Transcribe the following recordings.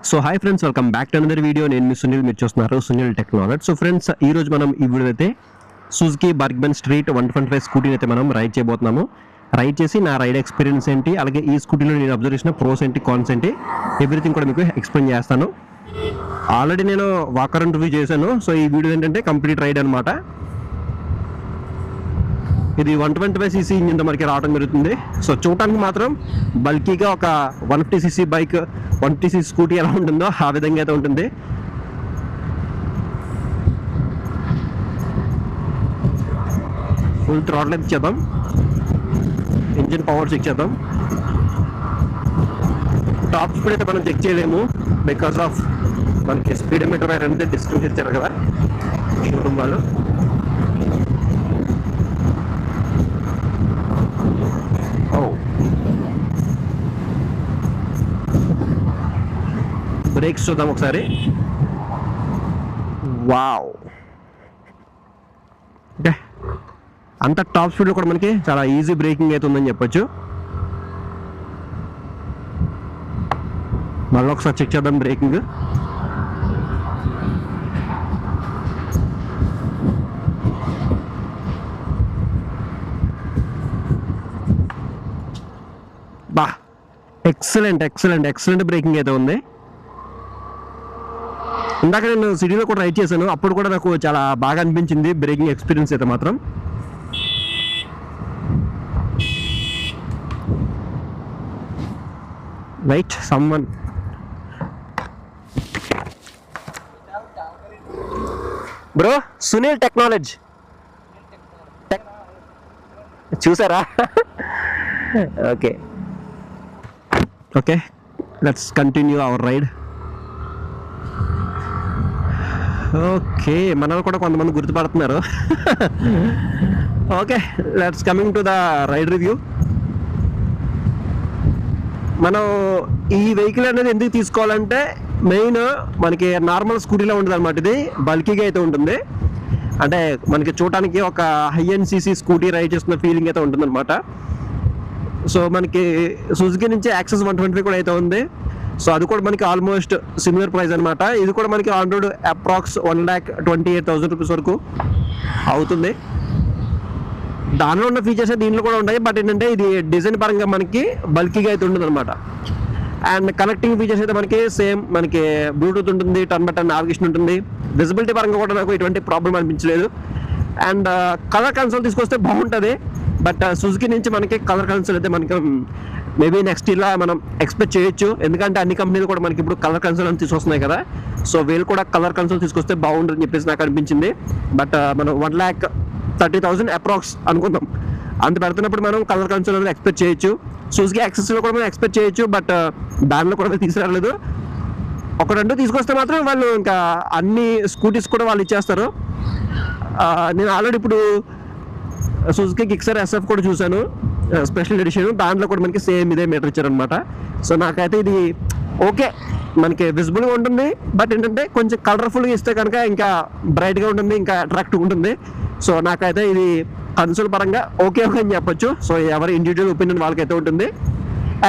So hi friends, welcome back to another video. నేను మీ సునీల్, మీరు చూస్తున్నారు సునీల్ టెక్నాలజీ. సో ఫ్రెండ్స్, ఈ రోజు మనం ఈ వీడియో అయితే సుజుకి బర్గ్మన్ స్ట్రీట్ 125 స్కూటీని అయితే మనం రైడ్ చేయబోతున్నాము. రైడ్ చేసి నా రైడ్ ఎక్స్పీరియన్స్ ఏంటి, అలాగే ఈ స్కూటీలో నేను అబ్జర్వ్ చేసిన ప్రోస్ ఏంటి, కాన్స్ ఏంటి, ఎవ్రీథింగ్ కూడా మీకు ఎక్స్ప్లెయిన్ చేస్తాను. ఆల్రెడీ నేను వాకర్ అండ్ రివ్యూ చేశాను. సో ఈ వీడియో ఏంటంటే కంప్లీట్ రైడ్ అనమాట. ఇది 125cc ఇంజిన్తో మనకి రావడం జరుగుతుంది. సో చూడటానికి మాత్రం బల్కీగా ఒక 150cc బైక్, 150cc స్కూటీ ఎలా ఉంటుందో ఆ విధంగా అయితే ఉంటుంది. ఫుల్ థ్రాటిల్ అయితే ఇచ్చేద్దాం, ఇంజిన్ పవర్ చెక్ చేద్దాం. టాప్ స్పీడ్ అయితే మనం చెక్ చేయలేము బికాస్ ఆఫ్ మనకి స్పీడ్ మీటర్ అనేది డిస్కౌంట్ ఇచ్చారు కదా షోరూమ్ వాళ్ళు. బ్రేక్స్ చూద్దాం ఒకసారి. వావ్, ఓకే, అంత టాప్ స్పీడ్లో కూడా మనకి చాలా ఈజీ బ్రేకింగ్ అయితే ఉందని చెప్పొచ్చు. మళ్ళీ ఒకసారి చెక్ చేద్దాం బ్రేకింగ్. బా, ఎక్సలెంట్ ఎక్సలెంట్ ఎక్సలెంట్ బ్రేకింగ్ అయితే ఉంది. ఇందాక నేను సిటీలో కూడా రైడ్ చేశాను, అప్పుడు కూడా నాకు చాలా బాగా అనిపించింది బ్రేకింగ్ ఎక్స్పీరియన్స్ అయితే మాత్రం. Right, someone bro, Sunil technology చూసారా? Okay okay, let's continue our ride. Okay, మనల్ని కూడా కొంతమంది గుర్తుపడుతున్నారు. Okay, let's coming to the ride review. మనం ఈ వెహికల్ అనేది ఎందుకు తీసుకోవాలంటే మెయిన్ మనకి నార్మల్ స్కూటీలో ఉంటుంది అనమాట. ఇది బల్కీగా అయితే ఉంటుంది, అంటే మనకి చూడటానికి ఒక high end CC scooty ride చేస్తున్న ఫీలింగ్ అయితే ఉంటుంది అనమాట. సో మనకి సుజుకి నుంచి యాక్సెస్ 125 కూడా అయితే ఉంది. సో అది కూడా మనకి ఆల్మోస్ట్ సిమిలర్ ప్రైస్ అనమాట. ఇది కూడా మనకి ఆన్ రోడ్ అప్రాక్స్ 1,28,000 రూపీస్ వరకు అవుతుంది. దానిలో ఉన్న ఫీచర్స్ దీంట్లో కూడా ఉంటాయి, బట్ ఏంటంటే ఇది డిజైన్ పరంగా మనకి బల్కీగా అయితే ఉంటుంది అనమాట. అండ్ కనెక్టింగ్ ఫీచర్స్ అయితే మనకి సేమ్, మనకి బ్లూటూత్ ఉంటుంది, టర్న్ బై టర్న్ నావిగేషన్ ఉంటుంది. విజిబిలిటీ పరంగా కూడా నాకు ఎటువంటి ప్రాబ్లం అనిపించలేదు. అండ్ కలర్ కన్సోల్ తీసుకొస్తే బాగుంటుంది, బట్ సుజుకి నుంచి మనకి కలర్ కన్సోల్ అయితే మనకి మేబీ నెక్స్ట్ ఇలా మనం ఎక్స్పెక్ట్ చేయొచ్చు. ఎందుకంటే అన్ని కంపెనీలు కూడా మనకి ఇప్పుడు కలర్ కన్సోల్ అని తీసుకొస్తున్నాయి కదా. సో వీళ్ళు కూడా కలర్ కన్సోల్ తీసుకొస్తే బాగుంటుందని చెప్పేసి నాకు అనిపించింది. బట్ మనం 1,30,000 అప్రాక్స్ అనుకుందాం, అంత పెడుతున్నప్పుడు మనం కలర్ కన్సోల్ అనేది ఎక్స్పెక్ట్ చేయొచ్చు. సుజుకి యాక్సెస్లో కూడా మనం ఎక్స్పెక్ట్ చేయొచ్చు, బట్ దానిలో కూడా తీసుకురాలేదు. ఒక రెండు తీసుకొస్తే మాత్రం వాళ్ళు ఇంకా అన్ని స్కూటీస్ కూడా వాళ్ళు ఇచ్చేస్తారు. నేను ఆల్రెడీ ఇప్పుడు సుజుకి గిక్సర్ SF కూడా చూశాను, స్పెషల్ ఎడిషన్. దాంట్లో కూడా మనకి సేమ్ ఇదే మీటర్ ఇచ్చారనమాట. సో నాకైతే ఇది ఓకే, మనకి విజిబుల్గా ఉంటుంది, బట్ ఏంటంటే కొంచెం కలర్ఫుల్గా ఇస్తే కనుక ఇంకా బ్రైట్గా ఉంటుంది, ఇంకా అట్రాక్టివ్గా ఉంటుంది. సో నాకైతే ఇది కన్సోల్ పరంగా ఓకే అని చెప్పొచ్చు. సో ఎవరి ఇండివిజువల్ ఒపీనియన్ వాళ్ళకైతే ఉంటుంది.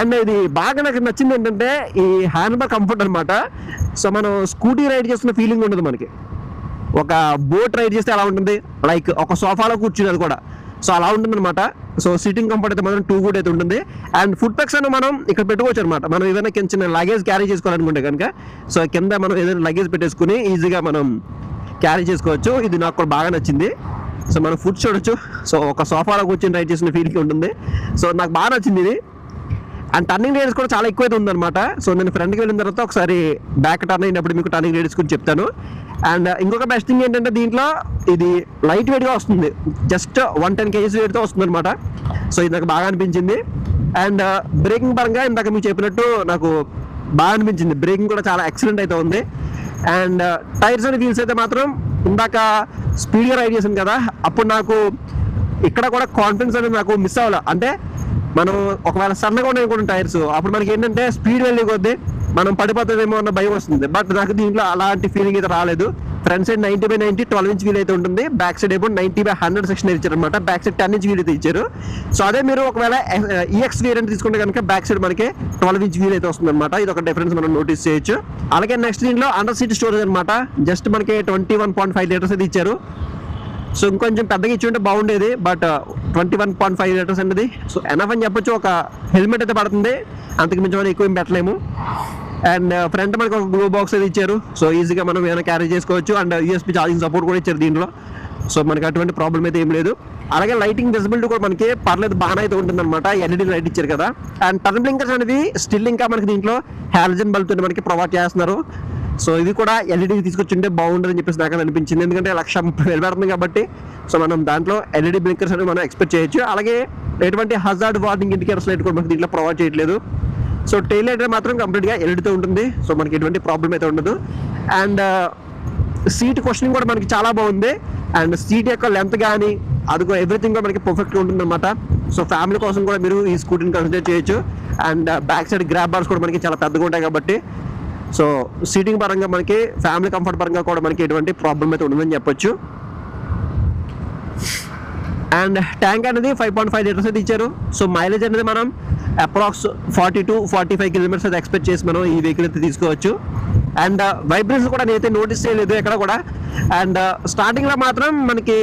అండ్ ఇది బాగా నాకు నచ్చింది ఏంటంటే ఈ హ్యాండ్ బార్ కంఫర్ట్ అనమాట. సో మనం స్కూటీ రైడ్ చేస్తున్న ఫీలింగ్ ఉండదు మనకి. ఒక బోట్ రైడ్ చేస్తే అలా ఉంటుంది, లైక్ ఒక సోఫాలో కూర్చునేది కూడా. సో అలా ఉంటుంది అనమాట. సో సిట్టింగ్ కంఫర్ట్ అయితే మాత్రం 2 గుడ్ అయితే ఉంటుంది. అండ్ ఫుడ్ ప్యాక్స్ అని మనం ఇక్కడ పెట్టుకోవచ్చు అనమాట. మనం ఏదైనా చిన్న లగేజ్ క్యారీ చేసుకోవాలనుకుంటే కనుక సో కింద మనం ఏదైనా లగేజ్ పెట్టేసుకుని ఈజీగా మనం క్యారీ చేసుకోవచ్చు. ఇది నాకు కూడా బాగా నచ్చింది. సో మనం ఫుడ్ చూడొచ్చు. సో ఒక సోఫాలో కూర్చొని రైడ్ చేసిన ఫీలింగ్ ఉంటుంది. సో నాకు బాగా నచ్చింది ఇది. అండ్ టర్నింగ్ రేడియస్ కూడా చాలా ఎక్కువైతే ఉందన్నమాట. సో నేను ఫ్రంట్కి వెళ్ళిన తర్వాత ఒకసారి బ్యాక్ టర్న్ అయినప్పుడు మీకు టర్నింగ్ రేడియస్ గురించి చెప్తాను. అండ్ ఇంకొక బెస్ట్ థింగ్ ఏంటంటే దీంట్లో ఇది లైట్ వెయిట్గా వస్తుంది, జస్ట్ 110 kg వెయిట్తో వస్తుంది అనమాట. సో ఇది నాకు బాగా అనిపించింది. అండ్ బ్రేకింగ్ పరంగా ఇందాక మీకు చెప్పినట్టు నాకు బాగా అనిపించింది. బ్రేకింగ్ కూడా చాలా ఎక్సలెంట్ అయితే ఉంది. అండ్ టైర్స్ అండ్ వీల్స్ అయితే మాత్రం ఇందాక స్పీడ్గా రైడ్ చేశాను కదా, అప్పుడు నాకు ఇక్కడ కూడా కాన్ఫిడెన్స్ అనేది నాకు మిస్ అవ్వాలి. అంటే మనం ఒకవేళ సన్నగా ఉన్నాయి టైర్స్, అప్పుడు మనకి ఏంటంటే స్పీడ్ వెళ్ళి కొద్దీ మనం పడిపోతుందేమో అన్న భయం వస్తుంది. బట్ నాకు దీంట్లో అలాంటి ఫీలింగ్ అయితే రాలేదు. ఫ్రంట్ సైడ్ 90/90 12 ఇంచ్ వీల్ అయితే ఉంటుంది. బ్యాక్ సైడ్ ఏమో 90/100 సెక్షన్ ఇచ్చారు అనమాట. బ్యాక్ సైడ్ 10 ఇంచ్ వీల్ అయితే ఇచ్చారు. సో అదే మీరు ఒకవేళ EX వేరియంట్ తీసుకుంటే కనుక బ్యాక్ సైడ్ మనకి 12 ఇంచ్ వీల్ అయితే వస్తుంది అనమాట. ఇది ఒక డిఫరెన్స్ మనం నోటీస్ చేయొచ్చు. అలాగే నెక్స్ట్ దీంట్లో అండర్ సీట్ స్టోరేజ్ అనమాట. జస్ట్ మనకి 21.5 లీటర్స్ అయితే ఇచ్చారు. సో ఇంకొంచెం పెద్దగా ఇచ్చి ఉంటే బాగుండేది, బట్ 21.5 లీటర్స్ అనేది సో ఎనఫ్ అని చెప్పొచ్చు. ఒక హెల్మెట్ అయితే పడుతుంది, అంతకు మించి మనం ఎక్కువ ఏం పెట్టలేము. అండ్ ఫ్రంట్ మనకి ఒక గ్లో బాక్స్ అయితే ఇచ్చారు. సో ఈజీగా మనం ఏమైనా క్యారీ చేసుకోవచ్చు. అండ్ USB ఛార్జింగ్ సపోర్ట్ కూడా ఇచ్చారు దీంట్లో. సో మనకి అటువంటి ప్రాబ్లం అయితే ఏం లేదు. అలాగే లైటింగ్ విజిబిలిటీ కూడా మనకి పర్లేదు, బాగానే అయితే ఉంటుందన్నమాట. LED లైట్ ఇచ్చారు కదా. అండ్ టర్న్ బ్లింకర్స్ అనేవి స్టిల్ ఇంకా మనకి దీంట్లో హాలోజన్ బల్బ్ తోటి మనకి ప్రొవైడ్ చేస్తున్నారు. సో ఇది కూడా LED తీసుకొచ్చింటే బాగుంటుందని చెప్పేసి నాకు అనిపించింది. ఎందుకంటే 1,30,000 పెడుతుంది కాబట్టి సో మనం దాంట్లో LED బ్లింకర్స్ అనేవి మనం ఎక్స్పెక్ట్ చేయొచ్చు. అలాగే ఎటువంటి హజార్డ్ వార్నింగ్ ఇండికేటర్స్ లైట్ కూడా మనకి దీంట్లో ప్రొవైడ్ చేయట్లేదు. సో టెయిల్ లైట్ మాత్రం కంప్లీట్గా LED తో ఉంటుంది. సో మనకి ఎటువంటి ప్రాబ్లం అయితే ఉండదు. అండ్ సీట్ క్వశ్చనింగ్ కూడా మనకి చాలా బాగుంది. అండ్ సీట్ యొక్క లెంత్ కానీ అది కూడా ఎవ్రీథింగ్ కూడా మనకి పర్ఫెక్ట్గా ఉంటుంది అనమాట. సో ఫ్యామిలీ కోసం కూడా మీరు ఈ స్కూటీని కన్సిడర్ చేయొచ్చు. And back side grab bars కూడా మనకి చాలా పెద్దగా ఉంటాయి కాబట్టి సో సీటింగ్ పరంగా మనకి ఫ్యామిలీ కంఫర్ట్ పరంగా కూడా మనకి ఎటువంటి ప్రాబ్లం అయితే ఉండదని చెప్పొచ్చు. అండ్ ట్యాంక్ అనేది 5.5 లీటర్స్ అయితే ఇచ్చారు. సో మైలేజ్ అనేది మనం అప్రాక్స్ 40 to 45 కిలోమీటర్స్ అయితే ఎక్స్పెక్ట్ చేసి మనం ఈ వెహికల్ అయితే తీసుకోవచ్చు. అండ్ వైబ్రేషన్ కూడా నేనైతే నోటీస్ చేయలేదు ఎక్కడ కూడా. అండ్ స్టార్టింగ్లో మాత్రం మనకి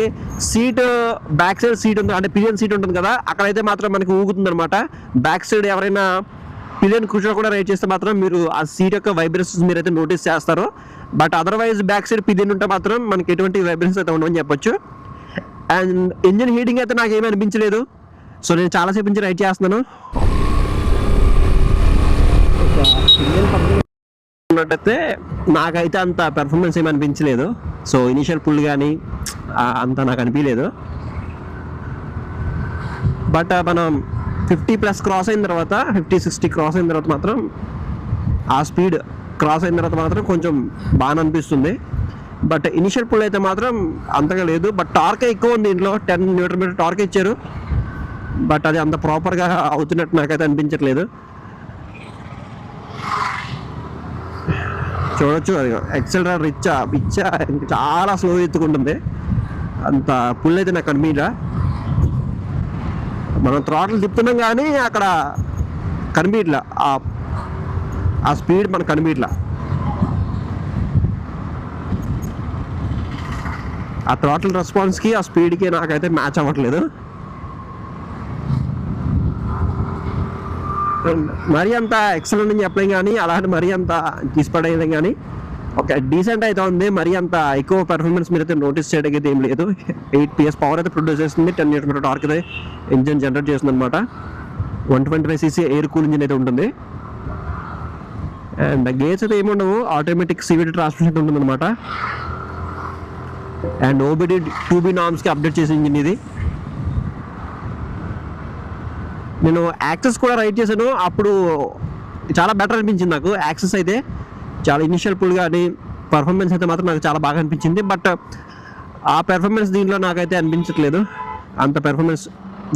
సీట్ బ్యాక్ సైడ్ సీట్ ఉంది, అంటే పిలియన్ సీట్ ఉంటుంది కదా, అక్కడైతే మాత్రం మనకి ఊగుతుంది అనమాట. బ్యాక్ సైడ్ ఎవరైనా పిలియన్ కూర్చొని కూడా రైడ్ చేస్తే మాత్రం మీరు ఆ సీట్ యొక్క వైబ్రేషన్స్ మీరైతే నోటీస్ చేస్తారు. But otherwise back side pillion ఉంటే మాత్రం మనకి ఎటువంటి వైబ్రేషన్స్ అయితే ఉండవని చెప్పొచ్చు. అండ్ ఇంజిన్ హీటింగ్ అయితే నాకు ఏమీ అనిపించలేదు. సో నేను చాలాసేపు నుంచి రైడ్ చేస్తున్నాను. ఉన్నట్టయితే నాకైతే అంత పెర్ఫార్మెన్స్ ఏమి అనిపించలేదు. సో ఇనిషియల్ పుల్ కానీ అంత నాకు అనిపించలేదు. బట్ మనం 50+ క్రాస్ అయిన తర్వాత 50-60 క్రాస్ అయిన తర్వాత మాత్రం ఆ స్పీడ్ క్రాస్ అయిన తర్వాత మాత్రం కొంచెం బాగా అనిపిస్తుంది. బట్ ఇనిషియల్ పుల్ అయితే మాత్రం అంతగా లేదు. బట్ టార్క్ ఎక్కువ ఉంది దీంట్లో, 10 Nm టార్క్ ఇచ్చారు. బట్ అది అంత ప్రాపర్గా అవుతున్నట్టు నాకైతే అనిపించట్లేదు. చూడొచ్చు అది ఎక్సెలరేటర్ ఇచ్చా చాలా స్లో ఎత్తుకుంటుంది. అంత పుల్ అయితే నాకు కనిపించా. మనం థ్రాటిల్ తిప్పుతున్నాం కానీ అక్కడ కనిపించట్లా, ఆ స్పీడ్ మనకు కనిపించట్లా. ఆ థ్రాటిల్ రెస్పాన్స్కి ఆ స్పీడ్కి నాకైతే మ్యాచ్ అవ్వట్లేదు. మరీ అంత ఎక్సలెంట్ అని చెప్పలేం కానీ అలాంటి మరీ అంత తీసిపడేది కానీ ఒక డీసెంట్ అయితే ఉంది. మరీ అంత ఎక్కువ పెర్ఫార్మెన్స్ మీరైతే నోటీస్ చేయడానికి అయితే ఏం లేదు. 8 PS పవర్ అయితే ప్రొడ్యూస్ చేస్తుంది. 10 Nm టార్క్ అయితే ఇంజిన్ జనరేట్ చేస్తుంది అనమాట. 125cc ఎయిర్ కూల్ ఇంజిన్ అయితే ఉంటుంది. అండ్ గేర్స్ అయితే ఏముండవు, ఆటోమేటిక్ CVT ట్రాన్స్మిషన్ ఉంటుంది అనమాట. అండ్ OBD 2B నార్మ్స్కి అప్డేట్ చేసే ఇంజిన్ ఇది. నేను యాక్సెస్ కూడా రైడ్ చేశాను, అప్పుడు చాలా బెటర్ అనిపించింది నాకు. యాక్సెస్ అయితే చాలా ఇనిషియల్ పుల్ కానీ పర్ఫార్మెన్స్ అయితే మాత్రం నాకు చాలా బాగా అనిపించింది. బట్ ఆ పెర్ఫార్మెన్స్ దీంట్లో నాకైతే అనిపించట్లేదు, అంత పెర్ఫార్మెన్స్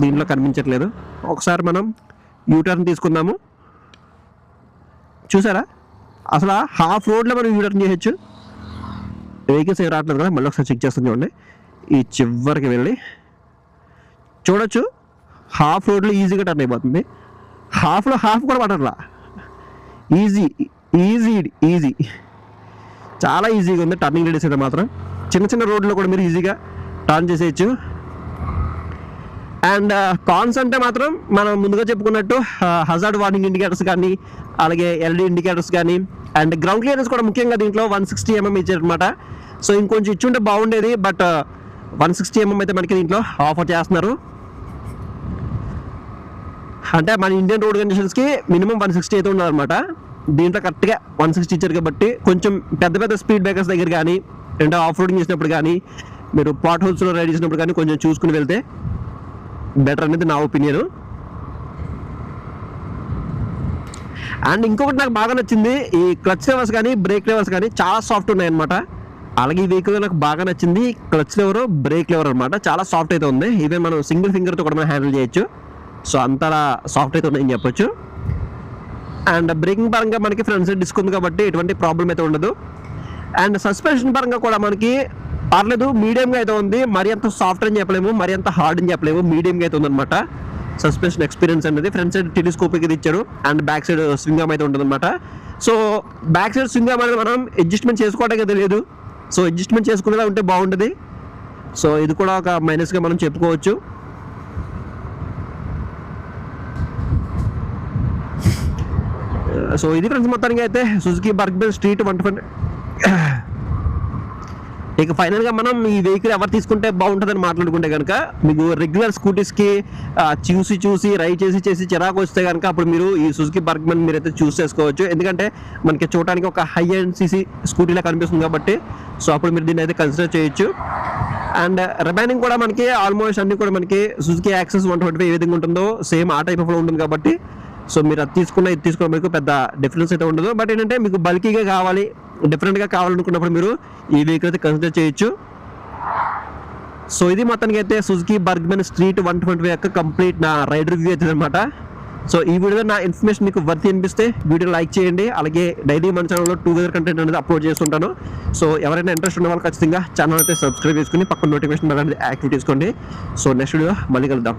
దీంట్లో కనిపించట్లేదు. ఒకసారి మనం యూటర్న్ తీసుకుందాము. చూసారా అసలు హాఫ్ రోడ్లో మనం యూటర్న్ చేయొచ్చు. వెహికల్స్ ఏం రావట్లేదు కదా, మళ్ళీ ఒకసారి చెక్ చేస్తాను చూడండి. ఈ చివరికి వెళ్ళి చూడొచ్చు, హాఫ్ రోడ్లో ఈజీగా టర్న్ అయిపోతుంది. హాఫ్లో హాఫ్ కూడా పడట్లా, ఈజీ చాలా ఈజీగా ఉంది టర్నింగ్ రేడియస్ అయితే మాత్రం. చిన్న రోడ్లో కూడా మీరు ఈజీగా టర్న్ చేసేయచ్చు. అండ్ కాన్స్ అంటే మాత్రం మనం ముందుగా చెప్పుకున్నట్టు హజార్డ్ వార్నింగ్ ఇండికేటర్స్ కానీ అలాగే LED ఇండికేటర్స్ కానీ అండ్ గ్రౌండ్ క్లియరెన్స్ కూడా ముఖ్యంగా దీంట్లో 160 mm ఇచ్చారనమాట. సో ఇంకొంచెం ఇచ్చుంటే బాగుండేది, బట్ 160 mm అయితే మనకి దీంట్లో ఆఫర్ చేస్తున్నారు. అంటే మన ఇండియన్ రోడ్ కండిషన్స్కి మినిమం 160 అయితే ఉండాలన్నమాట. దీంట్లో కరెక్ట్గా 160 ఇచ్చారు కాబట్టి కొంచెం పెద్ద స్పీడ్ బ్రేకర్స్ దగ్గర కానీ అంటే ఆఫ్ రోడింగ్ చేసినప్పుడు కానీ మీరు పాట్ హోల్స్లో రైడ్ చేసినప్పుడు కానీ కొంచెం చూసుకుని వెళ్తే బెటర్ అనేది నా ఒపీనియన్. అండ్ ఇంకొకటి నాకు బాగా నచ్చింది, ఈ క్లచ్ లెవర్స్ కానీ బ్రేక్ లెవర్స్ కానీ చాలా సాఫ్ట్ ఉన్నాయన్నమాట. అలాగే ఈ వెహికల్ నాకు బాగా నచ్చింది, క్లచ్ లెవర్ బ్రేక్ లెవర్ అనమాట చాలా సాఫ్ట్ అయితే ఉంది. ఈవెన్ మనం సింగిల్ ఫింగర్తో కూడా మనం హ్యాండిల్ చేయొచ్చు. సో అంతలా సాఫ్ట్ అయితే ఉందని చెప్పొచ్చు. అండ్ బ్రేకింగ్ పరంగా మనకి ఫ్రంట్ సైడ్ డిస్క్ ఉంది కాబట్టి ఎటువంటి ప్రాబ్లం అయితే ఉండదు. అండ్ సస్పెన్షన్ పరంగా కూడా మనకి పర్లేదు, మీడియంగా అయితే ఉంది. మరి అంత సాఫ్ట్ అని చెప్పలేము, మరి అంత హార్డ్ అని చెప్పలేము, మీడియంగా అయితే ఉందన్నమాట సస్పెన్షన్ ఎక్స్పీరియన్స్ అనేది. ఫ్రంట్ సైడ్ టెలిస్కోపిక్ ఇది ఇచ్చారు and back side swing arm అయితే ఉంటుందన్నమాట. So back side swing arm అనేది మనం అడ్జస్ట్మెంట్ చేసుకోవడానికి అయితే లేదు. సో అడ్జస్ట్మెంట్ చేసుకునేలా ఉంటే బాగుంటుంది. సో ఇది కూడా ఒక మైనస్గా మనం చెప్పుకోవచ్చు. సో ఇది ఫ్రెండ్స్ మొత్తానికి అయితే సుజుకి బర్గ్మన్ స్ట్రీట్ 120. ఇక ఫైనల్గా మనం ఈ వెహికల్ ఎవరు తీసుకుంటే బాగుంటుందని మాట్లాడుకుంటే కనుక, మీకు రెగ్యులర్ స్కూటీస్కి చూసి రైడ్ చేసి చిరాకు వస్తే కనుక అప్పుడు మీరు ఈ సుజుకి బర్గ్మన్ మీరైతే చూస్ చేసుకోవచ్చు. ఎందుకంటే మనకి చూడడానికి ఒక హై అండ్ సీసీ స్కూటీలా కనిపిస్తుంది కాబట్టి సో అప్పుడు మీరు దీన్ని అయితే కన్సిడర్ చేయొచ్చు. అండ్ రిమైనింగ్ కూడా మనకి ఆల్మోస్ట్ అన్ని కూడా మనకి సుజుకి యాక్సెస్ 125 ఏ విధంగా ఉంటుందో సేమ్ ఆ టైప్ ఆఫ్లో ఉంటుంది కాబట్టి సో మీరు అది తీసుకున్న ఇది తీసుకున్న మీకు పెద్ద డిఫరెన్స్ అయితే ఉండదు. బట్ ఏంటంటే మీకు బల్కీగా కావాలి, డిఫరెంట్గా కావాలనుకున్నప్పుడు మీరు ఈ వెహికల్ అయితే కన్సిడర్ చేయొచ్చు. సో ఇది మొత్తానికి అయితే సుజుకి బర్గ్మన్ స్ట్రీట్ 125 యొక్క కంప్లీట్ నా రైడ్ రివ్యూ అవుతుంది అనమాట. సో ఈ వీడియోలో నా ఇన్ఫర్మేషన్ మీకు వర్త్ అనిపిస్తే వీడియో లైక్ చేయండి. అలాగే డైలీ మన ఛానల్లో 2 వీలర్ కంటెంట్ అనేది అప్లోడ్ చేస్తుంటాను. సో ఎవరైనా ఇంట్రెస్ట్ ఉన్న వాళ్ళు ఖచ్చితంగా ఛానల్ అయితే సబ్స్క్రైబ్ చేసుకుని పక్కన నోటిఫికేషన్ బెల్ అనేది యాక్టివ్ చేసుకోండి. సో నెక్స్ట్ వీడియో మళ్ళీ కలుద్దాం.